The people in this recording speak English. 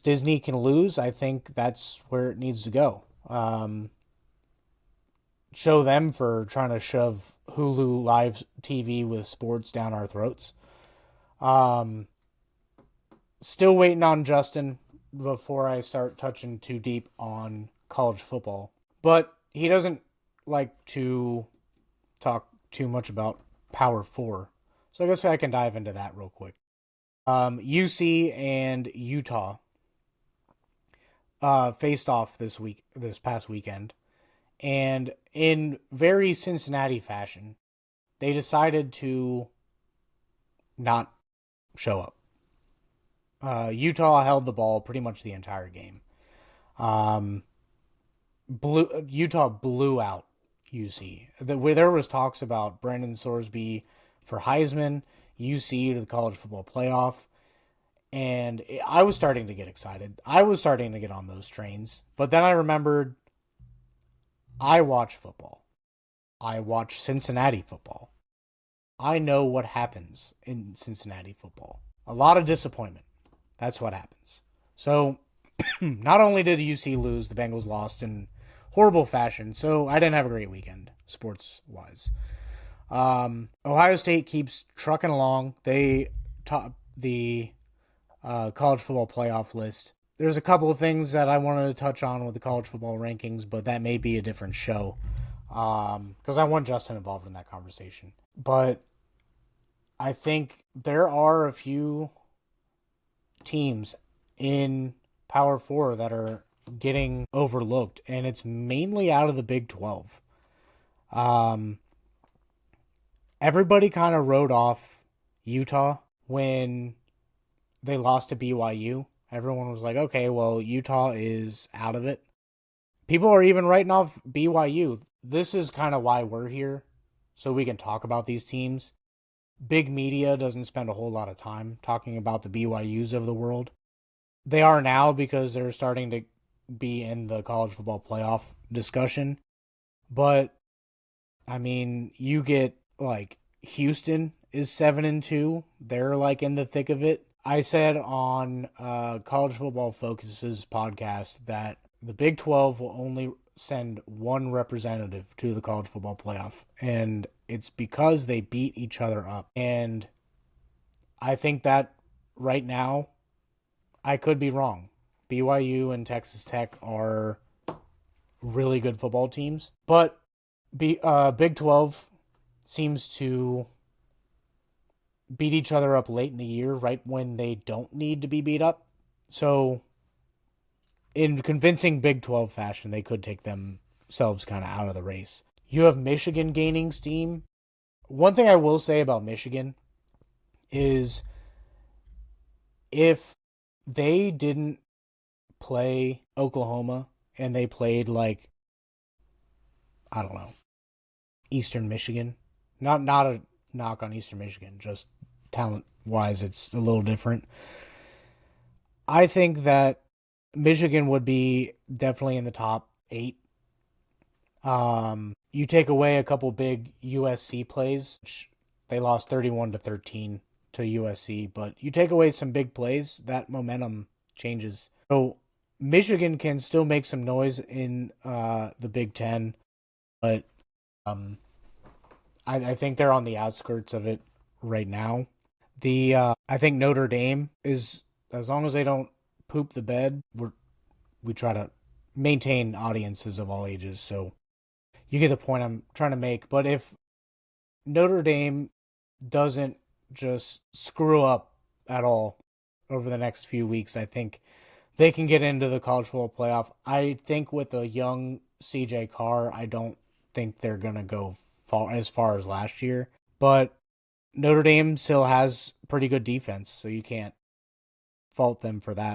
Disney can lose, I think that's where it needs to go. Show them for trying to shove Hulu live TV with sports down our throats. Um, Still waiting on Justin before I start touching too deep on college football. But he doesn't like to talk too much about Power 4. So I guess I can dive into that real quick. UC and Utah faced off this past weekend. And in very Cincinnati fashion, they decided to not show up. Utah held the ball pretty much the entire game. Um, Utah blew out UC. Where there was talks about Brendan Sorsby for Heisman, UC to the college football playoff, and I was starting to get excited. I was starting to get on those trains, but then I remembered I watch football. I watch Cincinnati football. I know what happens in Cincinnati football. A lot of disappointment. That's what happens. So, not only did UC lose, the Bengals lost in horrible fashion. So, I didn't have a great weekend, sports wise. Ohio State keeps trucking along. They top the college football playoff list. There's a couple of things that I wanted to touch on with the college football rankings, but that may be a different show because I want Justin involved in that conversation. But I think there are a few teams in Power 4 that are getting overlooked, and it's mainly out of the Big 12. Everybody kind of wrote off Utah when they lost to BYU. Everyone was like, okay, well, Utah is out of it. People are even writing off BYU. This is kind of why we're here, so we can talk about these teams. Big media doesn't spend a whole lot of time talking about the BYUs of the world. They are now because they're starting to be in the college football playoff discussion. But, I mean, you get, like, Houston is 7-2. They're, like, in the thick of it. I said on College Football Focus's podcast that the Big 12 will only send one representative to the college football playoff, and it's because they beat each other up. And I think that right now, I could be wrong. BYU and Texas Tech are really good football teams, but Big 12 seems to beat each other up late in the year, right when they don't need to be beat up. So, in convincing Big 12 fashion, they could take themselves kind of out of the race. You have Michigan gaining steam. One thing I will say about Michigan is if they didn't play Oklahoma and they played like, I don't know, Eastern Michigan, not a knock on Eastern Michigan, just talent wise, it's a little different. I think that Michigan would be definitely in the top 8. You take away a couple big USC plays, which they lost 31-13 to USC, but you take away some big plays, that momentum changes. So Michigan can still make some noise in the Big Ten, but I think they're on the outskirts of it right now. I think Notre Dame is, as long as they don't poop the bed, we try to maintain audiences of all ages. So you get the point I'm trying to make. But if Notre Dame doesn't just screw up at all over the next few weeks, I think they can get into the college football playoff. I think with a young CJ Carr, I don't think they're going to go as far as last year. But Notre Dame still has pretty good defense, so you can't fault them for that.